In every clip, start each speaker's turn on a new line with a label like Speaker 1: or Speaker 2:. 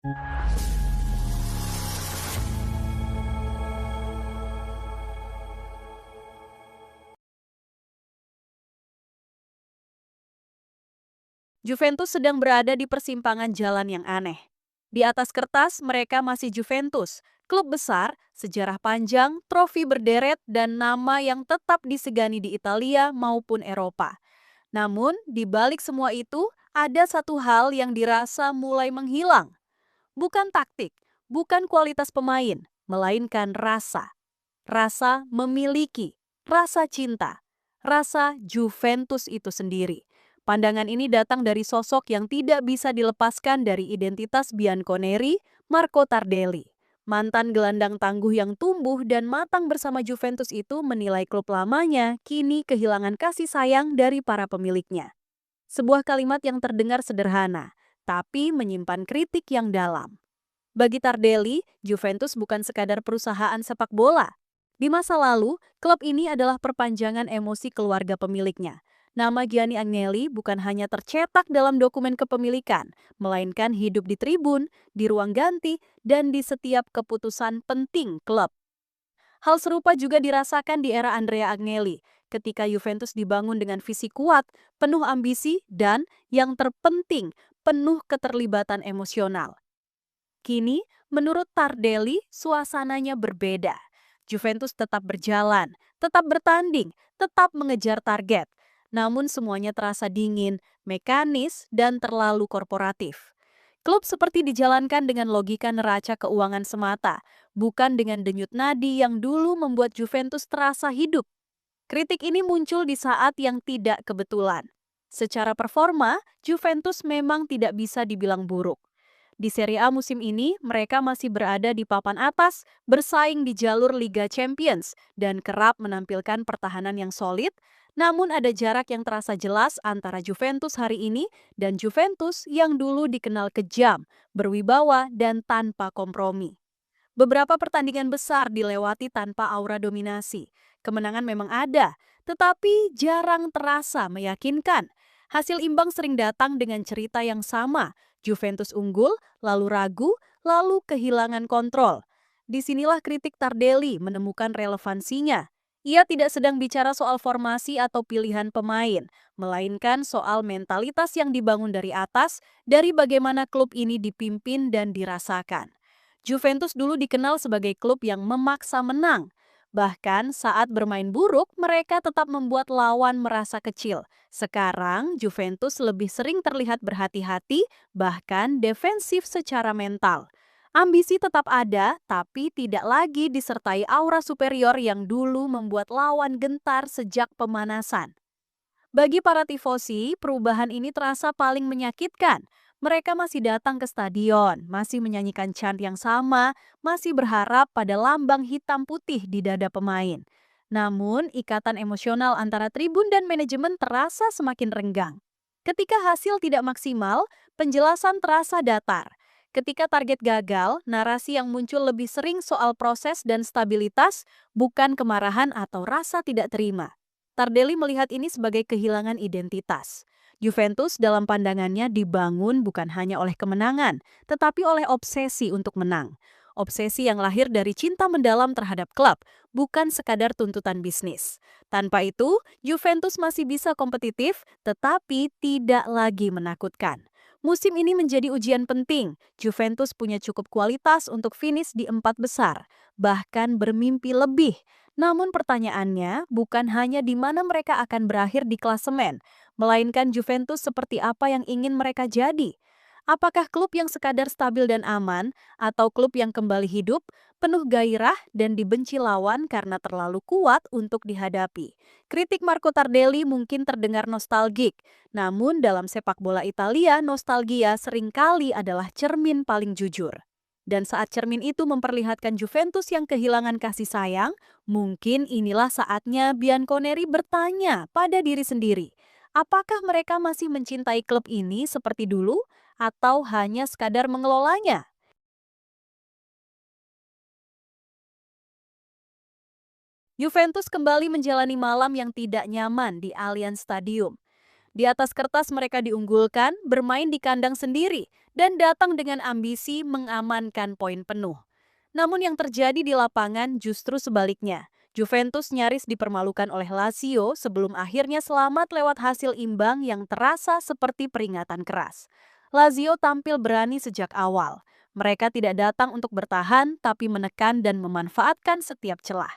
Speaker 1: Juventus sedang berada di persimpangan jalan yang aneh. Di atas kertas, mereka masih Juventus, klub besar, sejarah panjang, trofi berderet, dan nama yang tetap disegani di Italia maupun Eropa. Namun, di balik semua itu, ada satu hal yang dirasa mulai menghilang. Bukan taktik, bukan kualitas pemain, melainkan rasa. Rasa memiliki, rasa cinta, rasa Juventus itu sendiri. Pandangan ini datang dari sosok yang tidak bisa dilepaskan dari identitas Bianconeri, Marco Tardelli. Mantan gelandang tangguh yang tumbuh dan matang bersama Juventus itu menilai klub lamanya kini kehilangan kasih sayang dari para pemiliknya. Sebuah kalimat yang terdengar sederhana, tapi menyimpan kritik yang dalam. Bagi Tardelli, Juventus bukan sekadar perusahaan sepak bola. Di masa lalu, klub ini adalah perpanjangan emosi keluarga pemiliknya. Nama Gianni Agnelli bukan hanya tercetak dalam dokumen kepemilikan, melainkan hidup di tribun, di ruang ganti, dan di setiap keputusan penting klub. Hal serupa juga dirasakan di era Andrea Agnelli, ketika Juventus dibangun dengan visi kuat, penuh ambisi, dan yang terpenting, penuh keterlibatan emosional. Kini, menurut Tardelli, suasananya berbeda. Juventus tetap berjalan, tetap bertanding, tetap mengejar target. Namun semuanya terasa dingin, mekanis, dan terlalu korporatif. Klub seperti dijalankan dengan logika neraca keuangan semata, bukan dengan denyut nadi yang dulu membuat Juventus terasa hidup. Kritik ini muncul di saat yang tidak kebetulan. Secara performa, Juventus memang tidak bisa dibilang buruk. Di Serie A musim ini, mereka masih berada di papan atas, bersaing di jalur Liga Champions, dan kerap menampilkan pertahanan yang solid, namun ada jarak yang terasa jelas antara Juventus hari ini dan Juventus yang dulu dikenal kejam, berwibawa, dan tanpa kompromi. Beberapa pertandingan besar dilewati tanpa aura dominasi. Kemenangan memang ada, tetapi jarang terasa meyakinkan. Hasil imbang sering datang dengan cerita yang sama. Juventus unggul, lalu ragu, lalu kehilangan kontrol. Disinilah kritik Tardelli menemukan relevansinya. Ia tidak sedang bicara soal formasi atau pilihan pemain, melainkan soal mentalitas yang dibangun dari atas, dari bagaimana klub ini dipimpin dan dirasakan. Juventus dulu dikenal sebagai klub yang memaksa menang. Bahkan saat bermain buruk, mereka tetap membuat lawan merasa kecil. Sekarang, Juventus lebih sering terlihat berhati-hati, bahkan defensif secara mental. Ambisi tetap ada, tapi tidak lagi disertai aura superior yang dulu membuat lawan gentar sejak pemanasan. Bagi para tifosi, perubahan ini terasa paling menyakitkan. Mereka masih datang ke stadion, masih menyanyikan chant yang sama, masih berharap pada lambang hitam putih di dada pemain. Namun, ikatan emosional antara tribun dan manajemen terasa semakin renggang. Ketika hasil tidak maksimal, penjelasan terasa datar. Ketika target gagal, narasi yang muncul lebih sering soal proses dan stabilitas, bukan kemarahan atau rasa tidak terima. Tardelli melihat ini sebagai kehilangan identitas. Juventus dalam pandangannya dibangun bukan hanya oleh kemenangan, tetapi oleh obsesi untuk menang. Obsesi yang lahir dari cinta mendalam terhadap klub, bukan sekadar tuntutan bisnis. Tanpa itu, Juventus masih bisa kompetitif, tetapi tidak lagi menakutkan. Musim ini menjadi ujian penting. Juventus punya cukup kualitas untuk finish di 4 besar, bahkan bermimpi lebih. Namun pertanyaannya bukan hanya di mana mereka akan berakhir di klasemen, melainkan Juventus seperti apa yang ingin mereka jadi. Apakah klub yang sekadar stabil dan aman, atau klub yang kembali hidup, penuh gairah dan dibenci lawan karena terlalu kuat untuk dihadapi? Kritik Marco Tardelli mungkin terdengar nostalgik, namun dalam sepak bola Italia, nostalgia seringkali adalah cermin paling jujur. Dan saat cermin itu memperlihatkan Juventus yang kehilangan kasih sayang, mungkin inilah saatnya Bianconeri bertanya pada diri sendiri, apakah mereka masih mencintai klub ini seperti dulu atau hanya sekadar mengelolanya? Juventus kembali menjalani malam yang tidak nyaman di Allianz Stadium. Di atas kertas mereka diunggulkan, bermain di kandang sendiri, dan datang dengan ambisi mengamankan poin penuh. Namun yang terjadi di lapangan justru sebaliknya. Juventus nyaris dipermalukan oleh Lazio sebelum akhirnya selamat lewat hasil imbang yang terasa seperti peringatan keras. Lazio tampil berani sejak awal. Mereka tidak datang untuk bertahan, tapi menekan dan memanfaatkan setiap celah.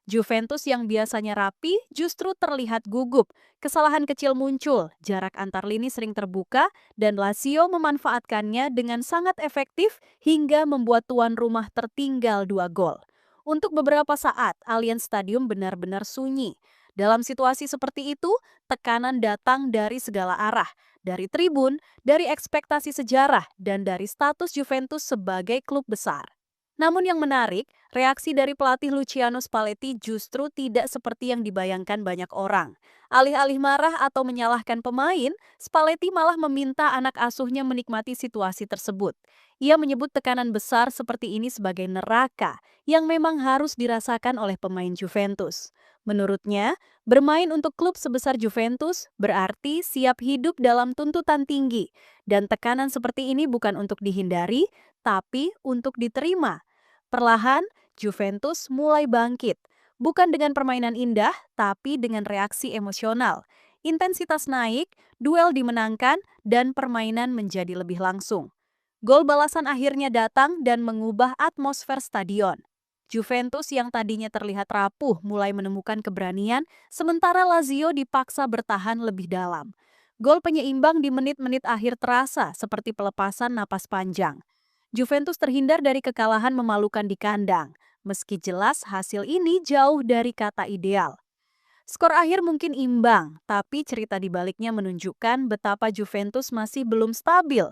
Speaker 1: Juventus yang biasanya rapi justru terlihat gugup. Kesalahan kecil muncul, jarak antar lini sering terbuka, dan Lazio memanfaatkannya dengan sangat efektif hingga membuat tuan rumah tertinggal 2 gol. Untuk beberapa saat, Allianz Stadium benar-benar sunyi. Dalam situasi seperti itu, tekanan datang dari segala arah, dari tribun, dari ekspektasi sejarah, dan dari status Juventus sebagai klub besar. Namun yang menarik, reaksi dari pelatih Luciano Spalletti justru tidak seperti yang dibayangkan banyak orang. Alih-alih marah atau menyalahkan pemain, Spalletti malah meminta anak asuhnya menikmati situasi tersebut. Ia menyebut tekanan besar seperti ini sebagai neraka yang memang harus dirasakan oleh pemain Juventus. Menurutnya, bermain untuk klub sebesar Juventus berarti siap hidup dalam tuntutan tinggi, dan tekanan seperti ini bukan untuk dihindari, tapi untuk diterima. Perlahan, Juventus mulai bangkit. Bukan dengan permainan indah, tapi dengan reaksi emosional. Intensitas naik, duel dimenangkan, dan permainan menjadi lebih langsung. Gol balasan akhirnya datang dan mengubah atmosfer stadion. Juventus yang tadinya terlihat rapuh mulai menemukan keberanian, sementara Lazio dipaksa bertahan lebih dalam. Gol penyeimbang di menit-menit akhir terasa seperti pelepasan napas panjang. Juventus terhindar dari kekalahan memalukan di kandang, meski jelas hasil ini jauh dari kata ideal. Skor akhir mungkin imbang, tapi cerita di baliknya menunjukkan betapa Juventus masih belum stabil.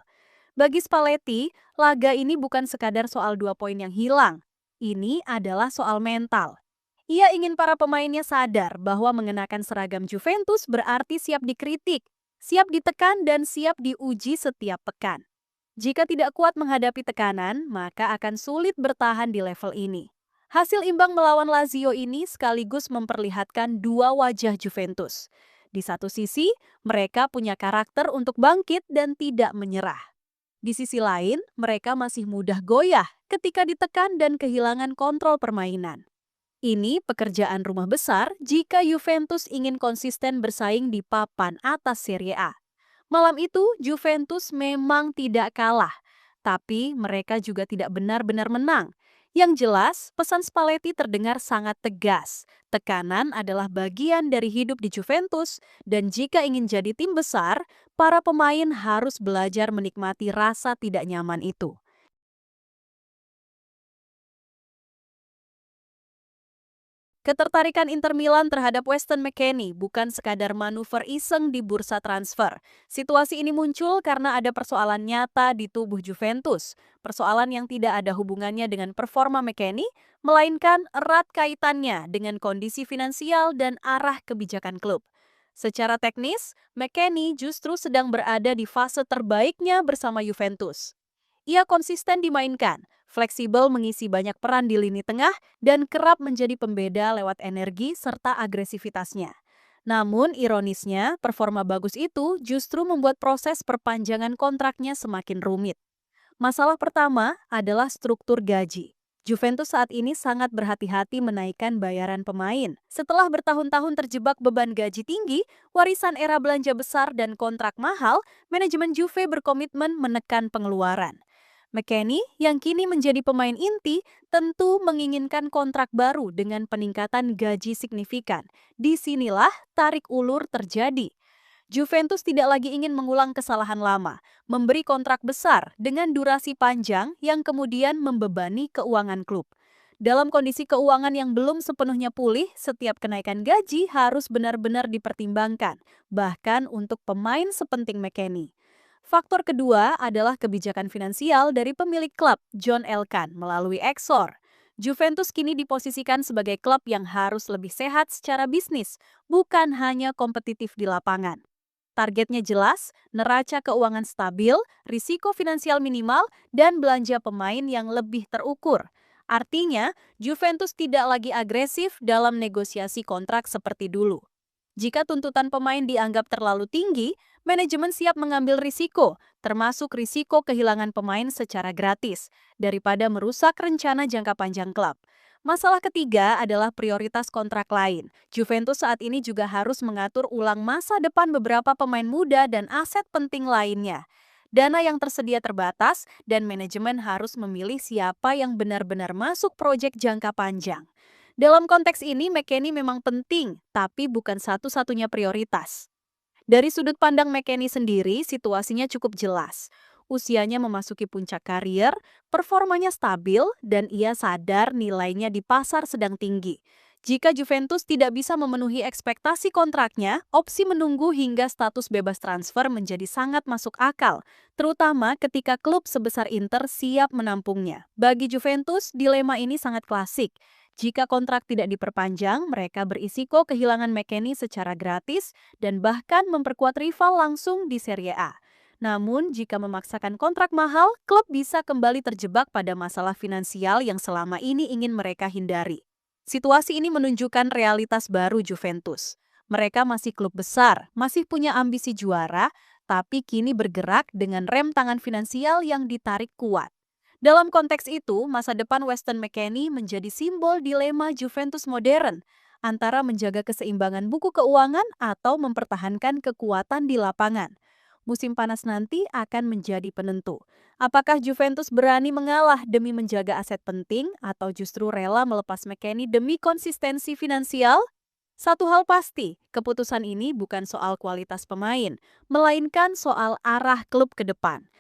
Speaker 1: Bagi Spalletti, laga ini bukan sekadar soal 2 poin yang hilang. Ini adalah soal mental. Ia ingin para pemainnya sadar bahwa mengenakan seragam Juventus berarti siap dikritik, siap ditekan, dan siap diuji setiap pekan. Jika tidak kuat menghadapi tekanan, maka akan sulit bertahan di level ini. Hasil imbang melawan Lazio ini sekaligus memperlihatkan dua wajah Juventus. Di satu sisi, mereka punya karakter untuk bangkit dan tidak menyerah. Di sisi lain, mereka masih mudah goyah ketika ditekan dan kehilangan kontrol permainan. Ini pekerjaan rumah besar jika Juventus ingin konsisten bersaing di papan atas Serie A. Malam itu, Juventus memang tidak kalah, tapi mereka juga tidak benar-benar menang. Yang jelas, pesan Spalletti terdengar sangat tegas. Tekanan adalah bagian dari hidup di Juventus, dan jika ingin jadi tim besar, para pemain harus belajar menikmati rasa tidak nyaman itu. Ketertarikan Inter Milan terhadap Weston McKennie bukan sekadar manuver iseng di bursa transfer. Situasi ini muncul karena ada persoalan nyata di tubuh Juventus. Persoalan yang tidak ada hubungannya dengan performa McKennie, melainkan erat kaitannya dengan kondisi finansial dan arah kebijakan klub. Secara teknis, McKennie justru sedang berada di fase terbaiknya bersama Juventus. Ia konsisten dimainkan, fleksibel mengisi banyak peran di lini tengah, dan kerap menjadi pembeda lewat energi serta agresivitasnya. Namun, ironisnya, performa bagus itu justru membuat proses perpanjangan kontraknya semakin rumit. Masalah pertama adalah struktur gaji. Juventus saat ini sangat berhati-hati menaikkan bayaran pemain. Setelah bertahun-tahun terjebak beban gaji tinggi, warisan era belanja besar dan kontrak mahal, manajemen Juve berkomitmen menekan pengeluaran. McKennie yang kini menjadi pemain inti tentu menginginkan kontrak baru dengan peningkatan gaji signifikan. Disinilah tarik ulur terjadi. Juventus tidak lagi ingin mengulang kesalahan lama, memberi kontrak besar dengan durasi panjang yang kemudian membebani keuangan klub. Dalam kondisi keuangan yang belum sepenuhnya pulih, setiap kenaikan gaji harus benar-benar dipertimbangkan, bahkan untuk pemain sepenting McKennie. Faktor kedua adalah kebijakan finansial dari pemilik klub, John Elkann, melalui Exor. Juventus kini diposisikan sebagai klub yang harus lebih sehat secara bisnis, bukan hanya kompetitif di lapangan. Targetnya jelas, neraca keuangan stabil, risiko finansial minimal, dan belanja pemain yang lebih terukur. Artinya, Juventus tidak lagi agresif dalam negosiasi kontrak seperti dulu. Jika tuntutan pemain dianggap terlalu tinggi, Manajemen siap mengambil risiko, termasuk risiko kehilangan pemain secara gratis, daripada merusak rencana jangka panjang klub. Masalah ketiga adalah prioritas kontrak lain. Juventus saat ini juga harus mengatur ulang masa depan beberapa pemain muda dan aset penting lainnya. Dana yang tersedia terbatas dan manajemen harus memilih siapa yang benar-benar masuk proyek jangka panjang. Dalam konteks ini, McKennie memang penting, tapi bukan satu-satunya prioritas. Dari sudut pandang McKennie sendiri, situasinya cukup jelas. Usianya memasuki puncak karier, performanya stabil, dan ia sadar nilainya di pasar sedang tinggi. Jika Juventus tidak bisa memenuhi ekspektasi kontraknya, opsi menunggu hingga status bebas transfer menjadi sangat masuk akal, terutama ketika klub sebesar Inter siap menampungnya. Bagi Juventus, dilema ini sangat klasik. Jika kontrak tidak diperpanjang, mereka berisiko kehilangan McKennie secara gratis dan bahkan memperkuat rival langsung di Serie A. Namun, jika memaksakan kontrak mahal, klub bisa kembali terjebak pada masalah finansial yang selama ini ingin mereka hindari. Situasi ini menunjukkan realitas baru Juventus. Mereka masih klub besar, masih punya ambisi juara, tapi kini bergerak dengan rem tangan finansial yang ditarik kuat. Dalam konteks itu, masa depan Weston McKennie menjadi simbol dilema Juventus modern antara menjaga keseimbangan buku keuangan atau mempertahankan kekuatan di lapangan. Musim panas nanti akan menjadi penentu. Apakah Juventus berani mengalah demi menjaga aset penting atau justru rela melepas McKennie demi konsistensi finansial? Satu hal pasti, keputusan ini bukan soal kualitas pemain, melainkan soal arah klub ke depan.